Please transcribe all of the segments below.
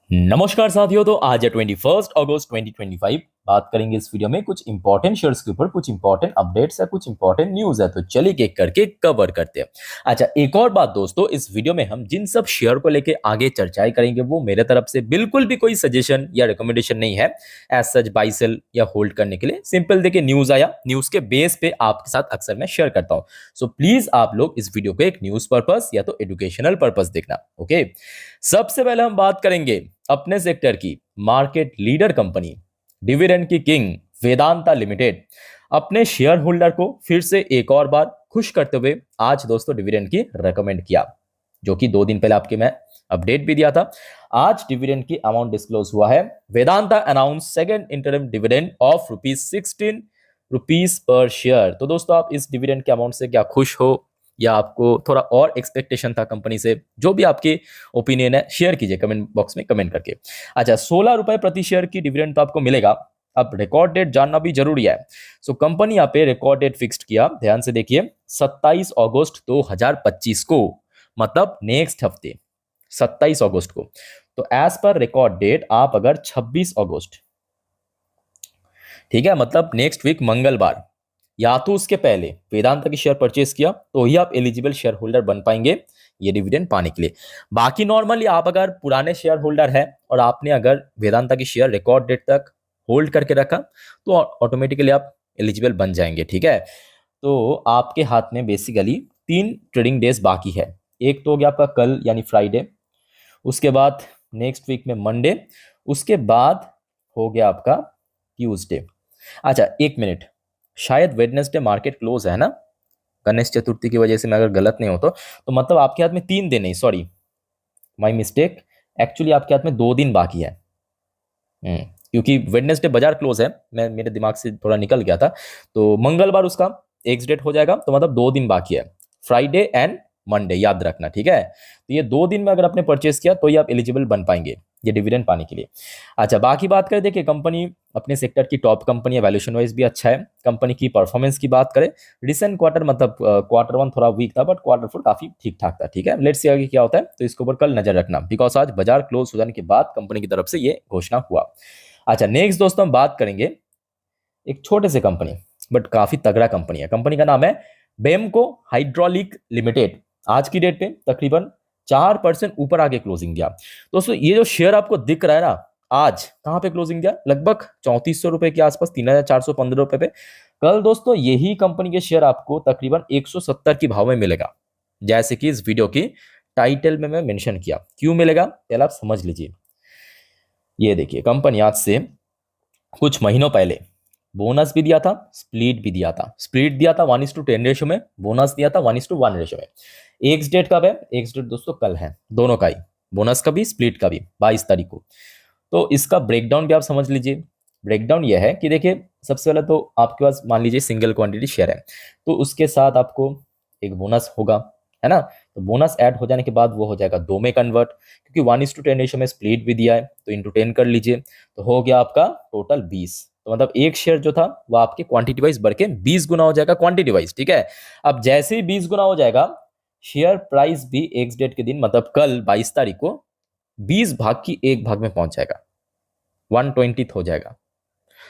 नमस्कार साथियों। तो आज है 21 अगस्त 2025। बात करेंगे इस वीडियो में कुछ इंपॉर्टेंट शेयर्स के ऊपर, कुछ इंपॉर्टेंट अपडेट्स है, कुछ इंपॉर्टेंट न्यूज है। तो चलिए एक करके कवर करते हैं। अच्छा, एक और बात दोस्तों, इस वीडियो में हम जिन सब शेयर को लेके आगे चर्चाएं करेंगे वो मेरे तरफ से बिल्कुल भी कोई सजेशन या रिकमेंडेशन नहीं है एज सच बाई सेल या होल्ड करने के लिए। सिंपल देखिए, न्यूज आया, न्यूज के बेस पे आपके साथ अक्सर मैं शेयर करता हूं। सो प्लीज आप लोग इस वीडियो को एक न्यूज पर्पस या तो एजुकेशनल पर्पस देखना। ओके, सबसे पहले हम बात करेंगे अपने सेक्टर की मार्केट लीडर कंपनी डिविडेंड की किंग वेदांता लिमिटेड अपने शेयर होल्डर को फिर से एक और बार खुश करते हुए आज दोस्तों डिविडेंड की रेकमेंड किया, जो कि 2 दिन पहले आपके मैं अपडेट भी दिया था। आज डिविडेंड की अमाउंट डिस्क्लोज हुआ है। Vedanta announce second interim dividend of ₹16 पर शेयर। तो दोस्तों, आप इस डिविडेंड के अमाउंट से क्या खुश हो या आपको थोड़ा और एक्सपेक्टेशन था कंपनी से? जो भी आपकी ओपिनियन है शेयर कीजिए कमेंट बॉक्स में कमेंट करके। अच्छा, ₹16 प्रति शेयर की डिविडेंड तो आपको मिलेगा। अब रिकॉर्ड डेट जानना भी जरूरी है। सो कंपनी यहाँ पे रिकॉर्ड डेट फिक्स्ड किया, ध्यान से देखिए, 27 अगस्त 2025 को, मतलब नेक्स्ट हफ्ते 27 अगस्त को। तो एज पर रिकॉर्ड डेट आप अगर 26 अगस्त, ठीक है, मतलब नेक्स्ट वीक मंगलवार या तो उसके पहले वेदांता की शेयर परचेस किया तो ही आप एलिजिबल शेयर होल्डर बन पाएंगे ये डिविडेंड पाने के लिए। बाकी नॉर्मली आप अगर पुराने शेयर होल्डर है और आपने अगर वेदांता की शेयर रिकॉर्ड डेट तक होल्ड करके रखा तो ऑटोमेटिकली आप एलिजिबल बन जाएंगे। ठीक है, तो आपके हाथ में बेसिकली 3 ट्रेडिंग डेज बाकी है। एक तो हो गया आपका कल यानी फ्राइडे, उसके बाद नेक्स्ट वीक में मंडे, उसके बाद हो गया आपका ट्यूसडे। अच्छा, 1 मिनट, शायद वेडनेसडे मार्केट क्लोज है ना, गणेश चतुर्थी की वजह से मैं अगर गलत नहीं हो तो मतलब आपके हाथ में 3 दिन, नहीं सॉरी माय मिस्टेक, एक्चुअली आपके हाथ में 2 दिन बाकी है। क्योंकि वेडनेसडे बाजार क्लोज है, मैं मेरे दिमाग से थोड़ा निकल गया था, तो मंगलवार उसका एक्स डेट हो जाएगा, तो मतलब 2 दिन बाकी है, फ्राइडे एंड मंडे, याद रखना। ठीक है, तो ये 2 दिन में अगर आपने परचेस किया तो ये आप एलिजिबल बन पाएंगे ये डिविडेंड पाने के लिए। अच्छा, बाकी बात करें, देखिए कंपनी अपने सेक्टर की टॉप कंपनी है, वैल्यूएशन वाइज भी अच्छा है। कंपनी की परफॉर्मेंस की बात करें, रिसेंट क्वार्टर मतलब Q1 थोड़ा वीक था, बट Q4 काफी ठीक ठाक था। ठीक है, लेट्स सी आगे क्या होता है, तो इसके ऊपर कल नजर रखना, बिकॉज आज बाजार क्लोज हो जाने के बाद कंपनी की तरफ से ये घोषणा हुआ। अच्छा, नेक्स्ट दोस्तों हम बात करेंगे एक छोटे से कंपनी बट काफी तगड़ा कंपनी है। कंपनी का नाम है बेमको हाइड्रोलिक लिमिटेड। आज की डेट पे तकरीबन 4% ऊपर आगे क्लोजिंग दिया। दोस्तों, ये जो शेयर आपको दिख रहा है ना, आज कहां पे क्लोजिंग दिया, लगभग 3400 रुपए के आसपास, 3415 रुपए पे। कल दोस्तों यही कंपनी के शेयर आपको तकरीबन 170 की भाव में मिलेगा, जैसे कि इस वीडियो की टाइटल में मैं मेंशन किया। क्यों मिलेगा पहले आप समझ लीजिए। ये देखिए, कंपनी आज से कुछ महीनों पहले बोनस भी दिया था, स्प्लिट भी दिया था। स्प्लिट दिया था 1:10 रेशो में, बोनस दिया था 1:1 रेशो में। एक्स डेट कब है? एक्स डेट दोस्तों कल है, दोनों का ही, बोनस का भी स्प्लिट का भी, 22 तारीख को। तो इसका ब्रेकडाउन भी आप समझ लीजिए। ब्रेकडाउन यह है कि देखिए, सबसे पहले तो आपके पास मान लीजिए सिंगल क्वांटिटी शेयर है, तो उसके साथ आपको एक बोनस होगा, है ना। तो बोनस ऐड हो जाने के बाद वो हो जाएगा 2 में कन्वर्ट, क्योंकि 1:10 रेशो में स्प्लिट भी दिया है, तो इंटू 10 कर लीजिए, तो हो गया आपका टोटल 20। तो मतलब एक शेयर जो था वो आपके क्वांटिटी वाइज बढ़ के 20 गुना हो जाएगा क्वांटिटी वाइज। ठीक है, अब जैसे ही 20 गुना हो जाएगा, शेयर प्राइस भी एक्स डेट के दिन मतलब कल 22 तारीख को 20 भाग की 1 भाग में पहुंच जाएगा, 1/20 हो जाएगा।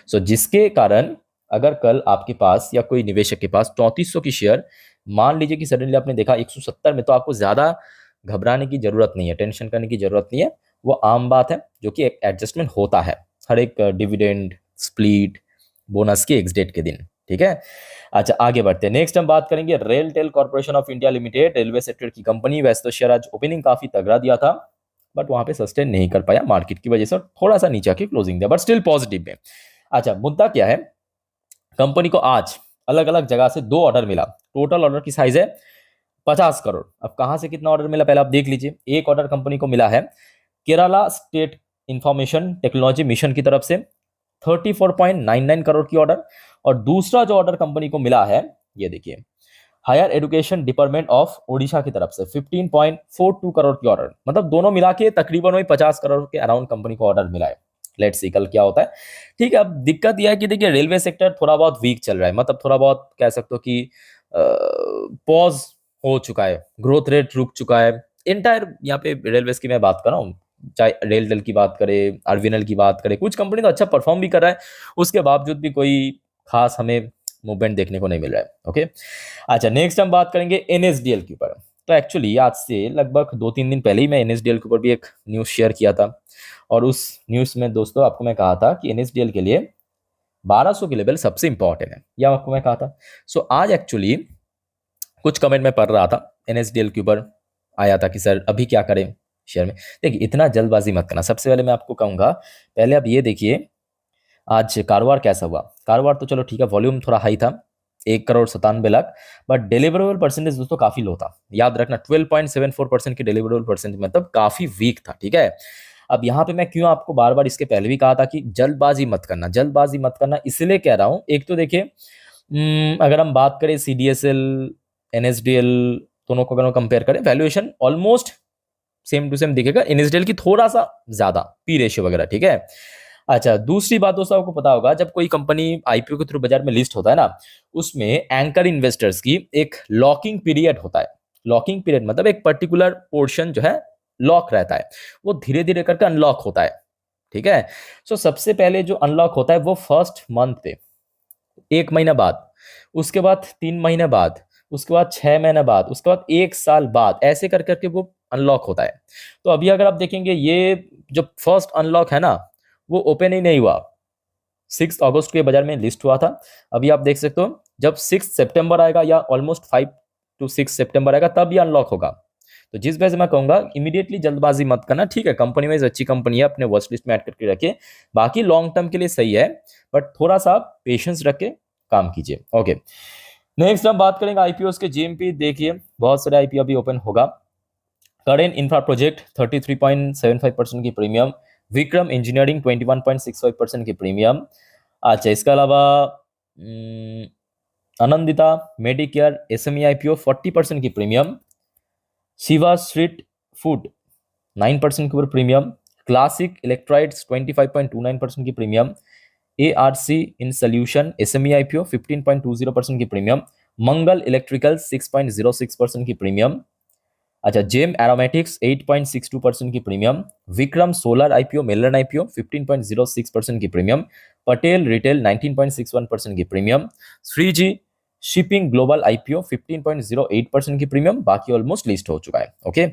सो जिसके कारण अगर कल आपके पास या कोई निवेशक के पास 3400 की शेयर, मान लीजिए कि सडनली आपने देखा 170 में, तो आपको ज्यादा घबराने की जरूरत नहीं है, टेंशन करने की जरूरत नहीं है। वो आम बात है, जो कि एक एडजस्टमेंट होता है हर एक डिविडेंड, स्प्लिट, बोनस के एक्स डेट के दिन। ठीक है, अच्छा आगे बढ़ते हैं। नेक्स्ट हम बात करेंगे RailTel corporation of India limited, railway sector की कंपनी। वैसे तो शेयर आज ओपनिंग काफी तगड़ा दिया था, बट वहां पे सस्टेन नहीं कर पाया मार्केट की वजह से, थोड़ा सा नीचे आके क्लोजिंग दिया, बट स्टिल पॉजिटिव में। अच्छा, मुद्दा क्या है, कंपनी को आज अलग अलग जगह से 2 ऑर्डर मिला। टोटल ऑर्डर की साइज है 50 करोड़। अब कहां से कितना ऑर्डर मिला पहले आप देख लीजिए। एक ऑर्डर कंपनी को मिला है Kerala state information technology mission की तरफ से 34.99 करोड़ की ऑर्डर, और दूसरा जो ऑर्डर कंपनी को मिला है, ये देखिए, higher education department of Odisha की तरफ से 15.42 करोड़ की ऑर्डर। मतलब दोनों मिला के तकरीबन वही 50 करोड़ के अराउंड कंपनी को ऑर्डर मिला है। लेट्स सी कल क्या होता है। ठीक है, अब दिक्कत यह है कि देखिए रेलवे सेक्टर थोड़ा बहुत वीक चल रहा है, मतलब थोड़ा बहुत कह सकते हो कि पॉज हो चुका है, ग्रोथ रेट रुक चुका है। इंटायर यहाँ पे रेलवे की मैं बात कर रहा हूँ, चाहे रेलटेल की बात करें, आरवीएनएल की बात करें, कुछ कंपनी तो अच्छा परफॉर्म भी कर रहा है, उसके बावजूद भी कोई खास हमें मूवमेंट देखने को नहीं मिल रहा है। ओके, अच्छा नेक्स्ट हम बात करेंगे एनएसडीएल के ऊपर। तो एक्चुअली आज से लगभग 2-3 दिन पहले ही मैं एनएसडीएल के ऊपर भी एक न्यूज़ शेयर किया था, और उस न्यूज़ में दोस्तों आपको मैं कहा था कि एनएसडीएल के लिए 1200 के लेवल सबसे इंपॉर्टेंट है, यह आपको मैं कहा था। सो आज एक्चुअली कुछ कमेंट में पढ़ रहा था, एनएसडीएल के ऊपर आया था कि सर अभी क्या करें शेयर में। देखिए इतना जल्दबाजी मत करना, सबसे पहले मैं आपको कहूंगा, पहले आप ये देखिए आज कारोबार कैसा हुआ। कारोबार तो चलो ठीक है, वॉल्यूम थोड़ा हाई था, 1,97,00,000, बट डिलीवरेबल परसेंटेज दोस्तों काफी लो था। याद रखना 12.74% की डिलीवरेबल परसेंटेज मतलब काफी वीक था, ठीक है। अब यहाँ पे मैं क्यों आपको बार बार इसके पहले भी कहा था कि जल्दबाजी मत करना, जल्दबाजी मत करना, इसलिए कह रहा हूँ। एक तो देखिए अगर हम बात करें सीडीएसएल, एनएसडीएल, दोनों को अगर हम कंपेयर करें, valuation almost same to same दिखेगा, एनएसडीएल की थोड़ा सा ज्यादा पी रेशियो वगैरह, ठीक है। अच्छा दूसरी बात दोस्तों, आपको पता होगा जब कोई कंपनी आईपीओ के थ्रू बाजार में लिस्ट होता है ना, उसमें एंकर इन्वेस्टर्स की एक लॉकिंग पीरियड होता है। लॉकिंग पीरियड मतलब एक पर्टिकुलर पोर्शन जो है लॉक रहता है, वो धीरे धीरे करके अनलॉक होता है, ठीक है। सो सबसे पहले जो अनलॉक होता है वो फर्स्ट मंथ पे, 1 महीना बाद, उसके बाद 3 महीने बाद, उसके बाद 6 महीने बाद, उसके बाद 1 साल बाद, ऐसे कर करके वो अनलॉक होता है। तो अभी अगर आप देखेंगे ये जो फर्स्ट अनलॉक है ना, वो ओपन ही नहीं हुआ, 6 अगस्त को ये बाजार में लिस्ट हुआ था। अभी आप देख सकते हो जब 6 सितंबर आएगा या ऑलमोस्ट 5 to 6 सितंबर आएगा तब ये अनलॉक होगा। तो जिस वजह से मैं कहूंगा इमीडिएटली जल्दबाजी मत करना, ठीक है, कंपनी वाइज अच्छी कंपनी है, अपने वॉच लिस्ट में ऐड करके रखिए, बाकी लॉन्ग टर्म के लिए सही है, बट थोड़ा सा पेशेंस रख के काम कीजिए। ओके, नेक्स्ट हम बात करेंगे आईपीओ के जीएमपी। देखिए बहुत सारे आईपीओ अभी ओपन होगा। करेंट इंफ्रा प्रोजेक्ट 33.75% की प्रीमियम, विक्रम इंजीनियरिंग 21.65% की प्रीमियम। अच्छा इसके अलावा आनंदिता मेडिकेयर एसएमई आईपीओ 40% की प्रीमियम, शिवा स्ट्रीट फूड 9% के ऊपर प्रीमियम, क्लासिक इलेक्ट्राइड्स 25.29% की premium, ARC in solution SME IPO 15.20% की प्रीमियम, मंगल इलेक्ट्रिकल 6.06% की प्रीमियम। अच्छा जेम एरोमेटिक्स 8.62% की प्रीमियम, विक्रम सोलर आईपीओ मेलरन आईपीओ 15.06% की प्रीमियम, पटेल रिटेल 19.61% की premium, Shreeji shipping global IPO 15.08% की प्रीमियम। बाकी ऑलमोस्ट लिस्ट हो चुका है। ओके,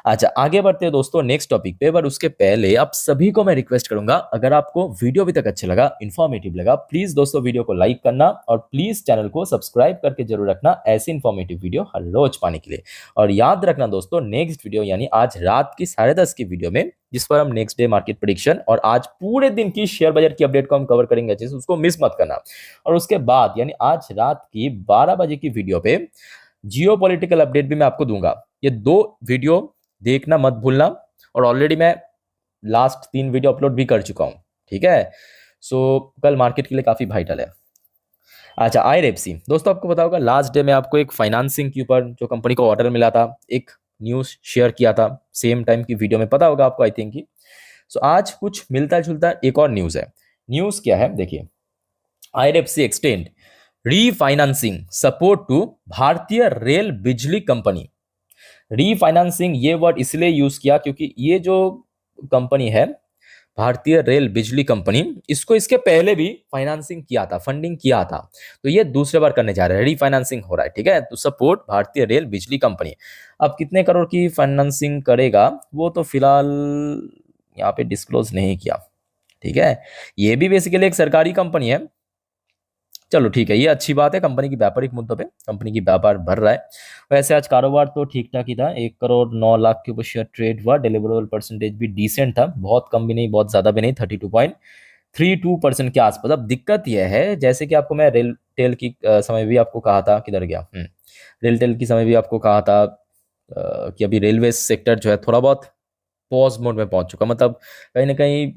अच्छा आगे बढ़ते हैं दोस्तों नेक्स्ट टॉपिक पे, पर उसके पहले आप सभी को मैं रिक्वेस्ट करूंगा, अगर आपको वीडियो अभी तक अच्छा लगा, इन्फॉर्मेटिव लगा, प्लीज दोस्तों वीडियो को लाइक करना और प्लीज चैनल को सब्सक्राइब करके जरूर रखना ऐसी इन्फॉर्मेटिव वीडियो हर रोज पाने के लिए। और याद रखना दोस्तों नेक्स्ट वीडियो यानी आज रात की 10:30 की वीडियो में, जिस पर हम नेक्स्ट डे मार्केट प्रेडिक्शन और आज पूरे दिन की शेयर बाजार की अपडेट को हम कवर करेंगे अच्छे से, उसको मिस मत करना। और उसके बाद यानी आज रात की 12 बजे की वीडियो पे जियो पॉलिटिकल अपडेट भी मैं आपको दूंगा। ये 2 वीडियो देखना मत भूलना, और ऑलरेडी मैं लास्ट 3 वीडियो अपलोड भी कर चुका हूं, ठीक है। सो कल मार्केट के लिए काफी वाइटल है। अच्छा आईआरएफसी दोस्तों, आपको पता होगा लास्ट डे में आपको एक फाइनेंसिंग के ऊपर जो कंपनी को ऑर्डर मिला था, एक न्यूज शेयर किया था सेम टाइम की वीडियो में, पता होगा आपको आई थिंक की। सो आज कुछ मिलता जुलता एक और न्यूज है। न्यूज क्या है देखिए, IRFC extend refinancing support to Bharatiya Rail Bijlee Company. Refinancing ये वर्ड इसलिए यूज किया क्योंकि ये जो कंपनी है भारतीय रेल बिजली कंपनी, इसको इसके पहले भी फाइनेंसिंग किया था, फंडिंग किया था, तो ये दूसरे बार करने जा रहे हैं, रीफाइनेंसिंग हो रहा है, ठीक है। तो सपोर्ट भारतीय रेल बिजली कंपनी। अब कितने करोड़ की फाइनेंसिंग करेगा वो तो फिलहाल यहाँ पे डिस्क्लोज नहीं किया, ठीक है। ये भी बेसिकली एक सरकारी कंपनी है, चलो ठीक है, ये अच्छी बात है, कंपनी की व्यापारिक मुद्दों पे कंपनी की व्यापार बढ़ रहा है। वैसे आज कारोबार तो ठीक ठाक ही था, 1,09,00,000 के ऊपर शेयर ट्रेड हुआ, डिलीवरेबल परसेंटेज भी डिसेंट था, बहुत कम भी नहीं बहुत ज्यादा भी नहीं, 32.32% के आसपास। अब दिक्कत यह है, जैसे कि आपको मैं रेल टेल की समय भी आपको कहा था, किधर गया रेल टेल की समय भी आपको कहा था कि अभी रेलवे सेक्टर जो है थोड़ा बहुत पॉज मोड में पहुंच चुका, मतलब कहीं ना कहीं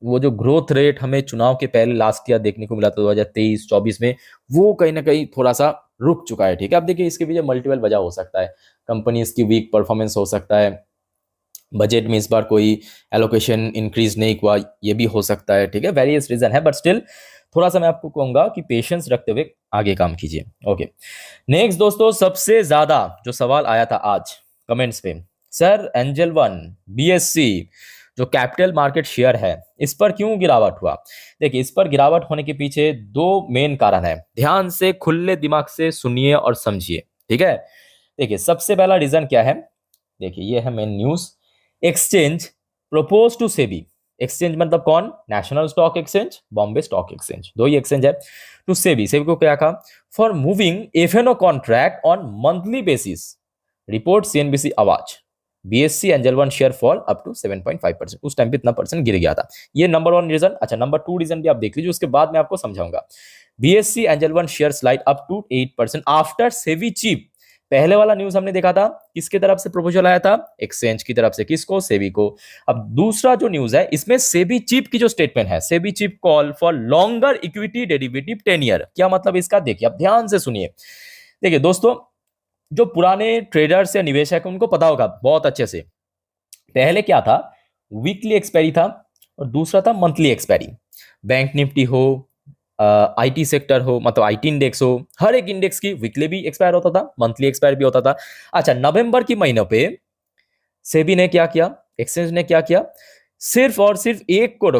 वो जो ग्रोथ रेट हमें चुनाव के पहले लास्ट ईयर देखने को मिला था 2023-24 में, वो कहीं ना कहीं थोड़ा सा रुक चुका है, ठीक है। अब देखिए इसके पीछे मल्टीपल वजह हो सकता है, कंपनी की वीक परफॉर्मेंस हो सकता है, बजट में इस बार कोई एलोकेशन इंक्रीज नहीं हुआ, ये भी हो सकता है, ठीक है, वेरियस रीजन है, बट स्टिल थोड़ा सा मैं आपको कहूंगा कि पेशेंस रखते हुए आगे काम कीजिए। ओके, नेक्स्ट दोस्तों, सबसे ज्यादा जो सवाल आया था आज कमेंट्स पे, सर एंजल वन, बीएससी, जो कैपिटल मार्केट शेयर है इस पर क्यों गिरावट हुआ? देखिए, इस पर गिरावट होने के पीछे दो मेन कारण है। ध्यान से खुले दिमाग से सुनिए और समझिए, ठीक है। देखिए, सबसे पहला रीजन क्या है? देखिए, ये है main news. Exchange propose to SEBI. Exchange मतलब कौन? National stock exchange, Bombay stock exchange, दो ही एक्सचेंज है। टू सेबी, सेबी को क्या कहा? For moving F&O contract on monthly basis. Report CNBC Awaaz. BSE Angel One share fall up to 7.5%। उस टाइम पे इतना परसेंट गिर गया था। ये नंबर वन रीजन। अच्छा, नंबर टू रीजन भी आप देख लीजिए, उसके बाद मैं आपको समझाऊंगा। BSE Angel One share slide up to 8% after SEBI chief. पहले वाला न्यूज हमने देखा था, किसके तरफ से प्रपोजल आया था? एक्सचेंज की तरफ से। किसको? सेबी को। अब दूसरा जो न्यूज है, इसमें सेबी चीफ की जो स्टेटमेंट है, SEBI chief call for longer equity derivative tenure. क्या मतलब इसका? देखिए, अब ध्यान से सुनिए। देखिए दोस्तों, जो पुराने ट्रेडर्स या निवेशक उनको पता होगा बहुत अच्छे से, पहले क्या था? वीकली एक्सपायरी था और दूसरा था मंथली एक्सपायरी। बैंक निफ्टी हो, आईटी सेक्टर हो, मतलब आईटी इंडेक्स हो, हर एक इंडेक्स की वीकली भी एक्सपायर होता था, मंथली एक्सपायर भी होता था। अच्छा, नवंबर की महीने पे सेबी ने क्या किया? एक्सचेंज ने क्या किया? सिर्फ और सिर्फ एक को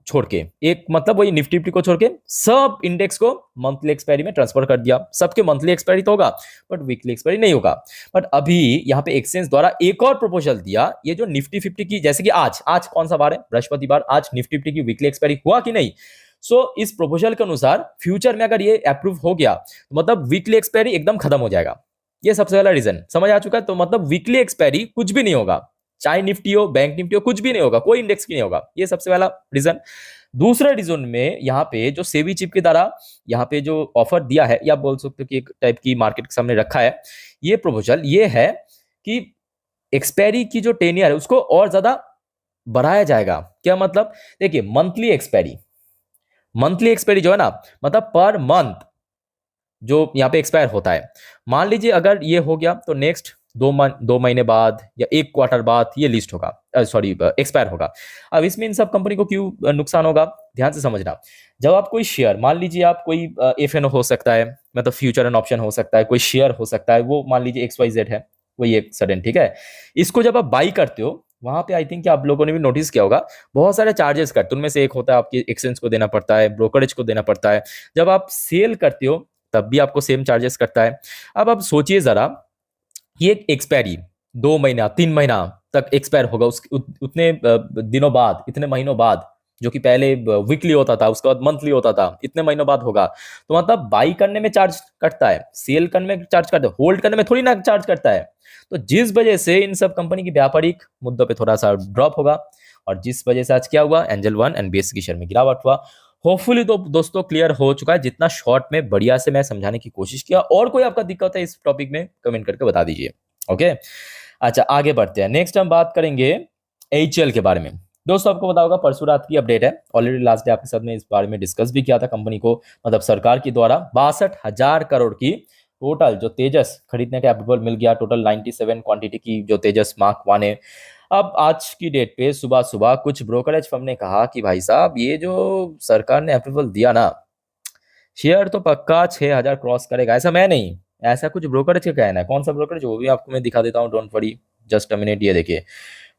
छोड़ के, एक मतलब वही निफ्टी को छोड़ के सब इंडेक्स को मंथली एक्सपायरी में ट्रांसफर कर दिया। सबके मंथली एक्सपायरी तो होगा बट वीकली एक्सपायरी नहीं होगा। बट अभी यहाँ पे एक्सचेंज द्वारा एक और प्रपोजल दिया, ये जो निफ्टी 50 की, जैसे कि आज कौन सा बार है? बृहस्पतिवार। आज निफ्टी 50 की वीकली एक्सपायरी हुआ कि नहीं? इस प्रपोजल के अनुसार फ्यूचर में अगर ये अप्रूव हो गया तो मतलब वीकली एक्सपायरी एकदम खत्म हो जाएगा। ये सबसे पहला रीजन समझ आ चुका है। तो मतलब वीकली एक्सपायरी कुछ भी नहीं होगा, चाहे निफ्टी हो, बैंक निफ्टी हो, कुछ भी नहीं होगा, कोई इंडेक्स की नहीं होगा। ये सबसे पहला रीजन। दूसरा रीजन में यहाँ पे जो सेबी चीफ की द्वारा यहाँ पे जो ऑफर दिया है, या बोल सकते हो कि एक टाइप की मार्केट के सामने रखा है, ये प्रपोजल ये है कि एक्सपायरी की जो टेन्योर है उसको और ज्यादा बढ़ाया जाएगा। क्या मतलब? देखिए, मंथली एक्सपायरी, मंथली एक्सपायरी जो है ना, मतलब पर मंथ जो यहाँ पे एक्सपायर होता है। मान लीजिए अगर ये हो गया तो नेक्स्ट 2 महीने बाद या 1 क्वार्टर बाद ये लिस्ट होगा, सॉरी एक्सपायर होगा। अब इसमें इन सब कंपनी को क्यों नुकसान होगा? ध्यान से समझना। जब आप कोई शेयर, मान लीजिए आप कोई एफएनओ हो सकता है, मतलब फ्यूचर एंड ऑप्शन हो सकता है, कोई शेयर हो सकता है, वो मान लीजिए XYZ है, कोई एक सडन, ठीक है। इसको जब आप बाई करते हो, वहां पे आई थिंक आप लोगों ने भी नोटिस किया होगा, बहुत सारे चार्जेस कटते हैं। उनमें से एक होता है आपकी एक्सचेंज को देना पड़ता है, ब्रोकरेज को देना पड़ता है। जब आप सेल करते हो तब भी आपको सेम चार्जेस कटता है। अब आप सोचिए जरा, ये एक्सपायरी 2 महीना 3 महीना तक एक्सपायर होगा, उतने दिनों बाद, इतने महीनों बाद, जो कि पहले वीकली होता था, उसके बाद मंथली होता था, इतने महीनों बाद होगा। तो मतलब बाई करने में चार्ज कटता है, सेल करने में चार्ज करता है, होल्ड करने में थोड़ी ना चार्ज करता है। तो जिस वजह से इन सब कंपनी की व्यापारिक मुद्दों पे थोड़ा सा ड्रॉप होगा, और जिस वजह से आज क्या हुआ? एंजल वन एंड बीएससी की शेयर में गिरावट हुआ। होपफुली तो दोस्तों क्लियर हो चुका है, जितना शॉर्ट में बढ़िया से मैं समझाने की कोशिश किया। और कोई आपका दिक्कत है इस टॉपिक में, कमेंट करके बता दीजिए। ओके, अच्छा आगे बढ़ते हैं। नेक्स्ट हम बात करेंगे एचएल के बारे में। दोस्तों, आपको पता होगा परसों रात की अपडेट है, ऑलरेडी लास्ट डे आपके साथ में इस बारे में डिस्कस भी किया था। कंपनी को, मतलब सरकार के द्वारा 62,000 करोड़ की टोटल जो तेजस खरीदने का अप्रूवल मिल गया। टोटल 97 क्वांटिटी की जो तेजस मार्क 1 है। अब आज की डेट पे सुबह सुबह कुछ ब्रोकरेज फर्म ने कहा कि भाई साहब, ये जो सरकार ने अप्रूवल दिया ना, शेयर तो पक्का 6,000 क्रॉस करेगा। ऐसा मैं नहीं, ऐसा कुछ ब्रोकरेज का कहना है। कौन सा ब्रोकरेज, वो भी आपको मैं दिखा देता हूँ, don't worry, just a minute. ये देखिए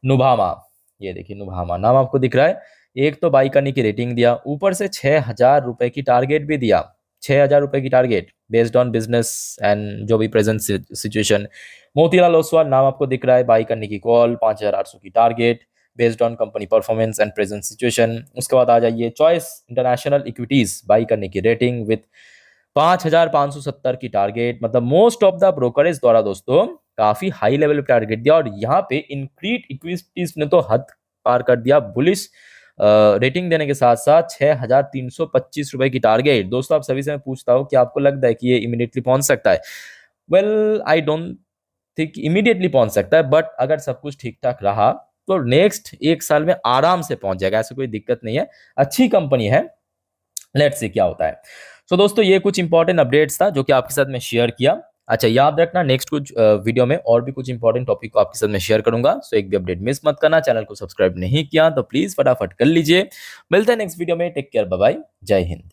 नुभामा, ये देखिए नुभामा नाम आपको दिख रहा है। एक तो बाई करने की रेटिंग दिया, ऊपर से 6,000 रुपए की टारगेट भी दिया। 6,000 रुपए की target based on business and जो भी प्रेजेंट सिचुएशन। मोतीलाल ओसवाल नाम आपको दिख रहा है, बाई करने की कॉल, 5,800 की target based on company performance and present situation. उसके बाद आ जाइए चॉइस इंटरनेशनल इक्विटीज, बाई करने की रेटिंग विद 5,570 की टारगेट। मतलब मोस्ट ऑफ द ब्रोकरेज द्वारा दोस्तों काफी हाई लेवल पे टारगेट दिया, और यहाँ पे इनक्रीड इक्विटीज ने तो हद पार कर दिया। बुलिश रेटिंग देने के साथ साथ 6,325 रुपए की टारगेट। दोस्तों, आप सभी से मैं पूछता हूँ कि आपको लगता है कि ये इमीडिएटली पहुंच सकता है? Well, I don't think immediately पहुंच सकता है, बट अगर सब कुछ ठीक ठाक रहा तो नेक्स्ट 1 साल में आराम से पहुंच जाएगा। ऐसा कोई दिक्कत नहीं है, अच्छी कंपनी है। लेट्स सी क्या होता है। दोस्तों, ये कुछ इंपॉर्टेंट अपडेट्स था जो कि आपके साथ में शेयर किया। अच्छा, याद रखना नेक्स्ट कुछ वीडियो में और भी कुछ इंपॉर्टेंट टॉपिक को आपके साथ में शेयर करूंगा। एक भी अपडेट मिस मत करना। चैनल को सब्सक्राइब नहीं किया तो प्लीज फटाफट कर लीजिए। मिलते हैं नेक्स्ट वीडियो में। टेक केयर, बाय बाय, जय हिंद।